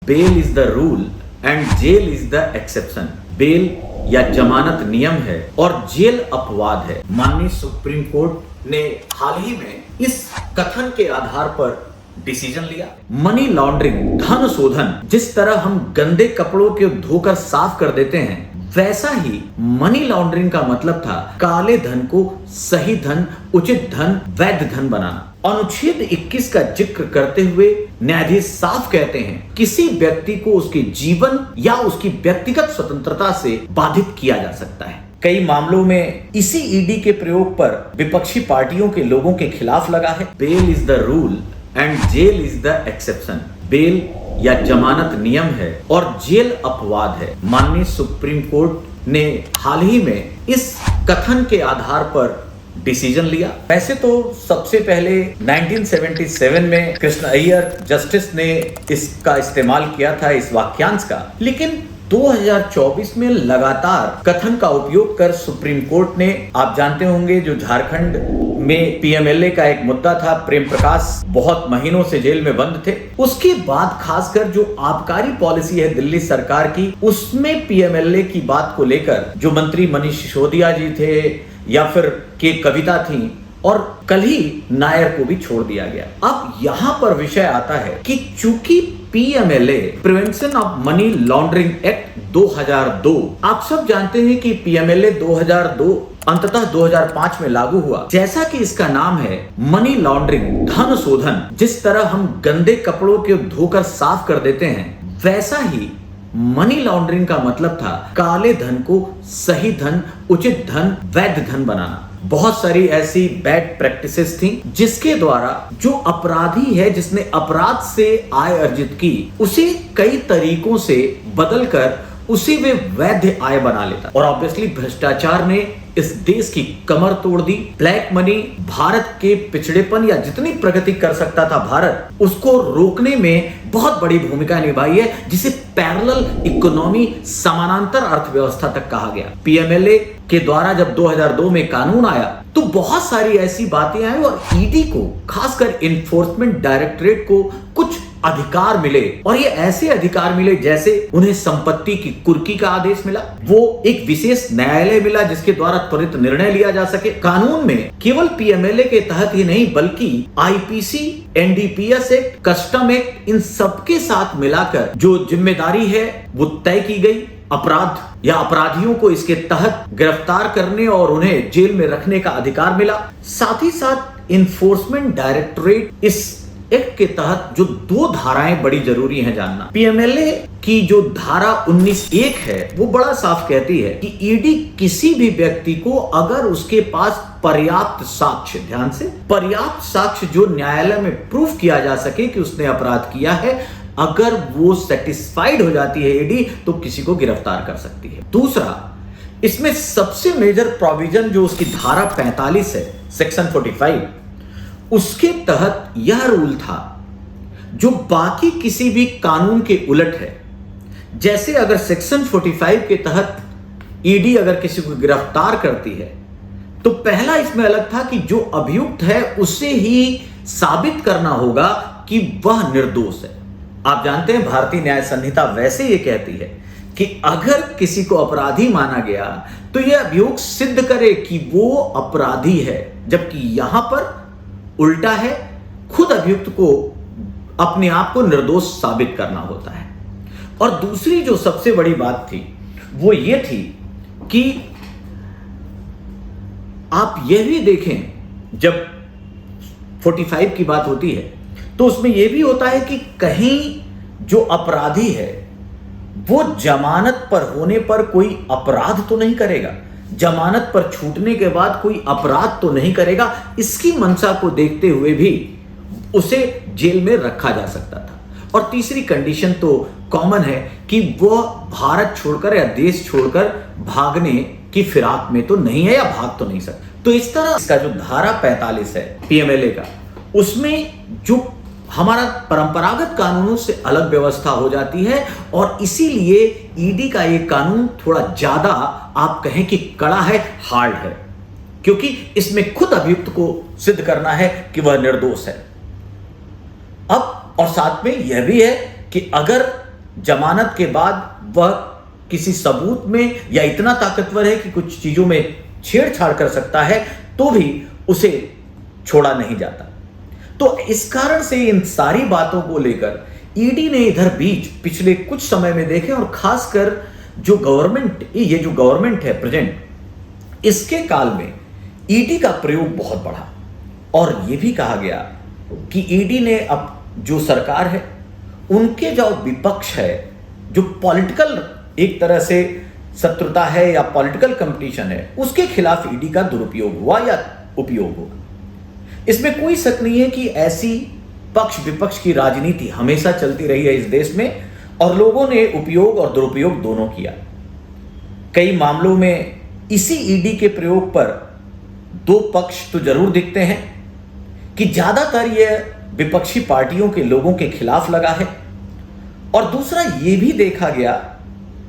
Bell is the rule and jail is the exception. Bail या जमानत नियम है और जेल अपवाद है। माननीय सुप्रीम कोर्ट ने हाल ही में इस कथन के आधार पर डिसीजन लिया। मनी लॉन्ड्रिंग, धन शोधन, जिस तरह हम गंदे कपड़ों के धोकर साफ कर देते हैं, वैसा ही मनी लॉन्ड्रिंग का मतलब था काले धन को सही धन, उचित धन, वैध धन बनाना। अनुच्छेद 21 का जिक्र करते हुए न्यायाधीश साफ कहते हैं किसी व्यक्ति को उसके जीवन या उसकी व्यक्तिगत स्वतंत्रता से बाधित किया जा सकता है। कई मामलों में इसी ईडी के प्रयोग पर विपक्षी पार्टियों के लोगों के खिलाफ लगा है। Bail is the rule and jail is the exception. Bail या जमानत नियम है और जेल अपवाद है। माननीय सुप्रीम कोर्ट ने हाल ही में इस कथन के आधार पर डिसीजन लिया। वैसे तो सबसे पहले 1977 में कृष्ण अय्यर जस्टिस ने इसका इस्तेमाल किया था, इस वाक्यांश का, लेकिन 2024 में लगातार कथन का उपयोग कर सुप्रीम कोर्ट ने, आप जानते होंगे, जो झारखंड में पीएमएलए का एक मुद्दा था, प्रेम प्रकाश बहुत महीनों से जेल में बंद थे, उसके बाद खासकर जो आबकारी पॉलिसी है दिल्ली सरकार की, उसमें पीएमएलए की बात को लेकर जो मंत्री मनीष सिसोदिया जी थे या फिर के कविता थी, और कल ही नायर को भी छोड़ दिया गया। अब यहाँ पर विषय आता है कि चूंकि PMLA, prevention of money laundering act 2002, आप सब जानते हैं कि पीएमएलए 2002 अंततः 2005 में लागू हुआ। जैसा कि इसका नाम है मनी लॉन्ड्रिंग, धन शोधन, जिस तरह हम गंदे कपड़ों के धोकर साफ कर देते हैं, वैसा ही मनी लॉन्ड्रिंग का मतलब था काले धन को सही धन, उचित धन, वैध धन बनाना। बहुत सारी ऐसी बैड प्रैक्टिसेस थी जिसके द्वारा जो अपराधी है, जिसने अपराध से आय अर्जित की, उसे कई तरीकों से बदलकर उसे वे वैध आय बना लेता। और ऑब्वियसली भ्रष्टाचार ने इस देश की कमर तोड़ दी। ब्लैक मनी, भारत के पिछड़ेपन या जितनी प्रगति कर सकता था भारत, उसको रोकने में बहुत बड़ी भूमिका निभाई है, जिसे पैरेलल इकोनॉमी, समानांतर अर्थव्यवस्था तक कहा गया। पीएमएलए के द्वारा जब 2002 में कानून आया तो बहुत सारी ऐसी बातें आई और ईडी को, खासकर इन्फोर्समेंट डायरेक्टरेट को कुछ अधिकार मिले, और ये ऐसे अधिकार मिले जैसे उन्हें संपत्ति की कुर्की का आदेश मिला, वो एक विशेष न्यायालय मिला जिसके द्वारा त्वरित निर्णय लिया जा सके। कानून में केवल पीएमएलए के तहत ही नहीं बल्कि IPC, NDPS act, custom act, इन सबके साथ मिलाकर जो जिम्मेदारी है वो तय की गई। अपराध या अपराधियों को इसके तहत गिरफ्तार करने और उन्हें जेल में रखने का अधिकार मिला। साथ ही साथ इन्फोर्समेंट डायरेक्टरेट, इस एक्ट के तहत जो दो धाराएं बड़ी जरूरी हैं जानना। पीएमएलए की जो धारा 19(1) है वो बड़ा साफ कहती है कि ईडी किसी भी व्यक्ति को अगर उसके पास पर्याप्त साक्ष्य, ध्यान से, पर्याप्त साक्ष्य जो न्यायालय में प्रूफ किया जा सके कि उसने अपराध किया है, अगर वो सेटिस्फाइड हो जाती है ईडी, तो किसी को गिरफ्तार कर सकती है। दूसरा, इसमें सबसे मेजर प्रोविजन जो उसकी धारा 45 है, सेक्शन 45, उसके तहत यह रूल था जो बाकी किसी भी कानून के उलट है। जैसे अगर सेक्शन 45 के तहत ईडी अगर किसी को गिरफ्तार करती है तो पहला इसमें अलग था कि जो अभियुक्त है उसे ही साबित करना होगा कि वह निर्दोष है। आप जानते हैं भारतीय न्याय संहिता वैसे ये कहती है कि अगर किसी को अपराधी माना गया तो यह अभियोग सिद्ध करे कि वो अपराधी है, जबकि यहां पर उल्टा है, खुद अभियुक्त को अपने आप को निर्दोष साबित करना होता है। और दूसरी जो सबसे बड़ी बात थी वो ये थी कि आप यह भी देखें, जब 45 की बात होती है तो उसमें यह भी होता है कि कहीं जो अपराधी है वो जमानत पर होने पर कोई अपराध तो नहीं करेगा, जमानत पर छूटने के बाद कोई अपराध तो नहीं करेगा। इसकी मंशा को देखते हुए भी उसे जेल में रखा जा सकता था। और तीसरी कंडीशन तो कॉमन है कि वह भारत छोड़कर या देश छोड़कर भागने की फिराक में तो नहीं है या भाग तो नहीं सकता। तो इस तरह इसका जो धारा 45 है पीएमएलए का, उसमें जो हमारा परंपरागत कानूनों से अलग व्यवस्था हो जाती है, और इसीलिए ईडी का ये कानून थोड़ा ज्यादा, आप कहें कि कड़ा है, हार्ड है, क्योंकि इसमें खुद अभियुक्त को सिद्ध करना है कि वह निर्दोष है। अब और साथ में यह भी है कि अगर जमानत के बाद वह किसी सबूत में या इतना ताकतवर है कि कुछ चीजों में छेड़छाड़ कर सकता है, तो भी उसे छोड़ा नहीं जाता। तो इस कारण से इन सारी बातों को लेकर ईडी ने इधर बीच पिछले कुछ समय में देखे, और खासकर जो गवर्नमेंट है प्रेजेंट, इसके काल में ईडी का प्रयोग बहुत बढ़ा। और यह भी कहा गया कि ईडी ने अब जो सरकार है, उनके जो विपक्ष है, जो पॉलिटिकल एक तरह से शत्रुता है या पॉलिटिकल कंपटीशन है, उसके खिलाफ ईडी का दुरुपयोग हुआ या उपयोग हुआ। इसमें कोई शक नहीं है कि ऐसी पक्ष विपक्ष की राजनीति हमेशा चलती रही है इस देश में, और लोगों ने उपयोग और दुरुपयोग दोनों किया। कई मामलों में इसी ईडी के प्रयोग पर दो पक्ष तो जरूर दिखते हैं कि ज्यादातर यह विपक्षी पार्टियों के लोगों के खिलाफ लगा है, और दूसरा यह भी देखा गया,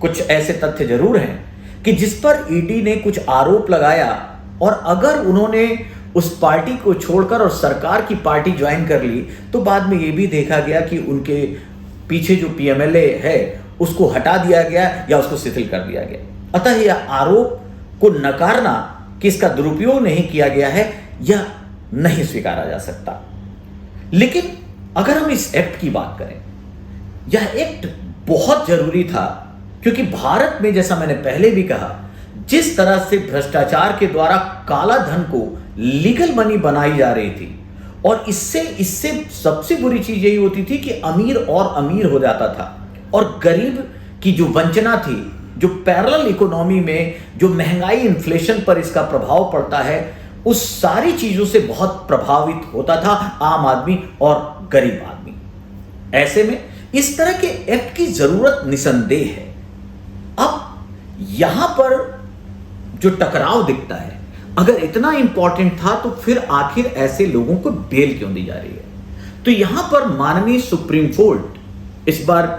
कुछ ऐसे तथ्य जरूर हैं कि जिस पर ईडी ने कुछ आरोप लगाया, और अगर उन्होंने उस पार्टी को छोड़कर और सरकार की पार्टी ज्वाइन कर ली, तो बाद में यह भी देखा गया कि उनके पीछे जो पीएमएलए है उसको हटा दिया गया या उसको शिथिल कर दिया गया। अतः यह आरोप को नकारना कि इसका दुरुपयोग नहीं किया गया है, यह नहीं स्वीकारा जा सकता। लेकिन अगर हम इस एक्ट की बात करें, यह एक्ट बहुत जरूरी था, क्योंकि भारत में, जैसा मैंने पहले भी कहा, जिस तरह से भ्रष्टाचार के द्वारा काला धन को लीगल मनी बनाई जा रही थी, और इससे सबसे बुरी चीज यही होती थी कि अमीर और अमीर हो जाता था, और गरीब की जो वंचना थी, जो पैरेलल इकोनॉमी में जो महंगाई, इन्फ्लेशन पर इसका प्रभाव पड़ता है, उस सारी चीजों से बहुत प्रभावित होता था आम आदमी और गरीब आदमी। ऐसे में इस तरह के एक्ट की जरूरत निसंदेह है। अब यहां पर जो टकराव दिखता है, अगर इतना इंपॉर्टेंट था तो फिर आखिर ऐसे लोगों को बेल क्यों दी जा रही है? तो यहां पर माननीय सुप्रीम कोर्ट, इस बार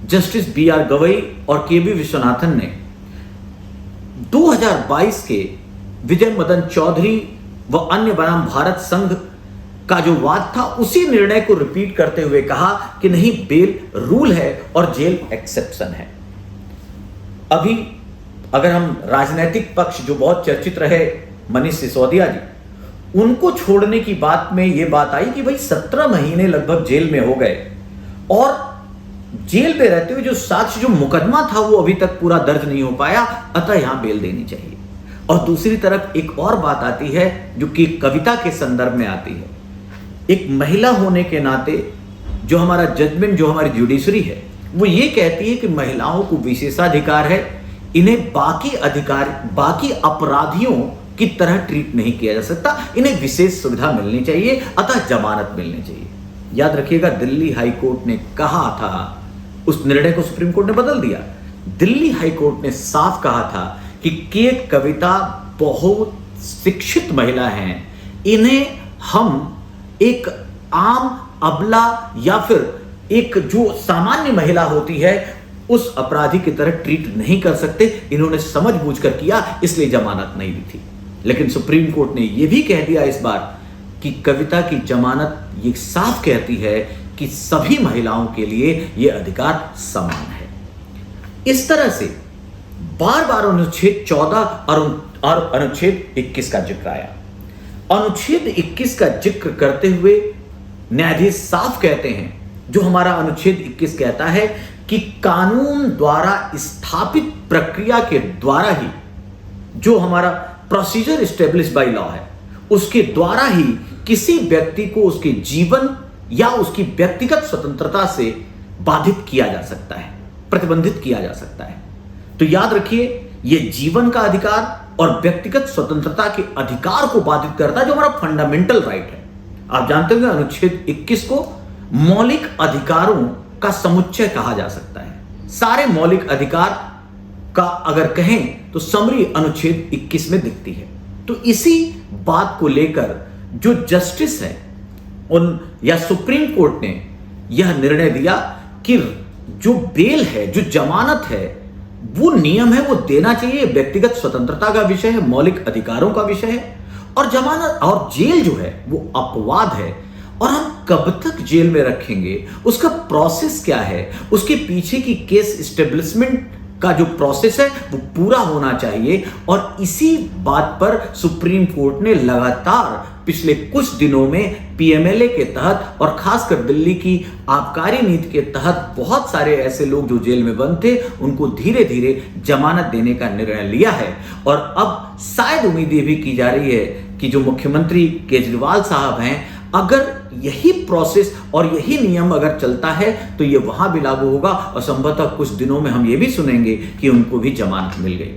जस्टिस बी.आर. गवई और के.बी. विश्वनाथन ने 2022 के विजय मदन चौधरी व अन्य बनाम भारत संघ का जो वाद था, उसी निर्णय को रिपीट करते हुए कहा कि नहीं, बेल रूल है और जेल एक्सेप्शन है। अभी अगर हम राजनीतिक पक्ष जो बहुत चर्चित रहे, मनीष सिसोदिया जी, उनको छोड़ने की बात में यह बात आई कि भाई 17 महीने लगभग जेल में हो गए, और जेल में रहते हुए जो साक्ष्य, जो मुकदमा था, वो अभी तक पूरा दर्ज नहीं हो पाया, अतः यहां बेल देनी चाहिए। और दूसरी तरफ एक और बात आती है जो कि कविता के संदर्भ में आती है। एक महिला होने के नाते जो हमारा जजमेंट, जो हमारी जुडिशरी है, वो ये कहती है कि महिलाओं को विशेषाधिकार है, इन्हें बाकी अपराधियों की तरह ट्रीट नहीं किया जा सकता, इन्हें विशेष सुविधा मिलनी चाहिए, अतः जमानत मिलनी चाहिए। याद रखिएगा, दिल्ली हाई कोर्ट ने कहा था, उस निर्णय को सुप्रीम कोर्ट ने बदल दिया। दिल्ली हाई कोर्ट ने साफ कहा था कि के कविता बहुत शिक्षित महिला हैं, इन्हें हम एक आम अबला या फिर एक जो सामान्य महिला होती है उस अपराधी की तरह ट्रीट नहीं कर सकते, इन्होंने समझबूझकर किया, इसलिए जमानत नहीं दी थी। लेकिन सुप्रीम कोर्ट ने यह भी कह दिया इस बार कि कविता की जमानत ये साफ कहती है कि सभी महिलाओं के लिए यह अधिकार समान है। इस तरह से बार बार अनुच्छेद 14 और अनुच्छेद 21 का जिक्र आया। अनुच्छेद 21 का जिक्र करते हुए न्यायाधीश साफ कहते हैं, जो हमारा अनुच्छेद 21 कहता है कि कानून द्वारा स्थापित प्रक्रिया के द्वारा ही, जो हमारा प्रोसीजर एस्टेब्लिश बाय लॉ है, उसके द्वारा ही किसी व्यक्ति को उसके जीवन या उसकी व्यक्तिगत स्वतंत्रता से बाधित किया जा सकता है, प्रतिबंधित किया जा सकता है। तो याद रखिए, यह जीवन का अधिकार और व्यक्तिगत स्वतंत्रता के अधिकार को बाधित करता है, जो हमारा फंडामेंटल राइट है। आप जानते होंगे अनुच्छेद 21 को मौलिक अधिकारों का समुच्चय कहा जा सकता है। सारे मौलिक अधिकार का अगर कहें तो समरी अनुच्छेद 21 में दिखती है। तो इसी बात को लेकर जो जस्टिस है या सुप्रीम कोर्ट ने यह निर्णय दिया कि जो बेल है, जो जमानत है, वो नियम है, वो देना चाहिए। व्यक्तिगत स्वतंत्रता का विषय है, मौलिक अधिकारों का विषय है, और जमानत और जेल जो है वो अपवाद है। और हम कब तक जेल में रखेंगे, उसका प्रोसेस क्या है, उसके पीछे की केस एस्टेब्लिशमेंट का जो प्रोसेस है वो पूरा होना चाहिए। और इसी बात पर सुप्रीम कोर्ट ने लगातार पिछले कुछ दिनों में पीएमएलए के तहत और खासकर दिल्ली की आबकारी नीति के तहत बहुत सारे ऐसे लोग जो जेल में बंद थे उनको धीरे धीरे जमानत देने का निर्णय लिया है। और अब शायद उम्मीद ये भी की जा रही है कि जो मुख्यमंत्री केजरीवाल साहब हैं, अगर यही प्रोसेस और यही नियम अगर चलता है तो ये वहां भी लागू होगा और संभवतः कुछ दिनों में हम ये भी सुनेंगे कि उनको भी जमानत मिल गई।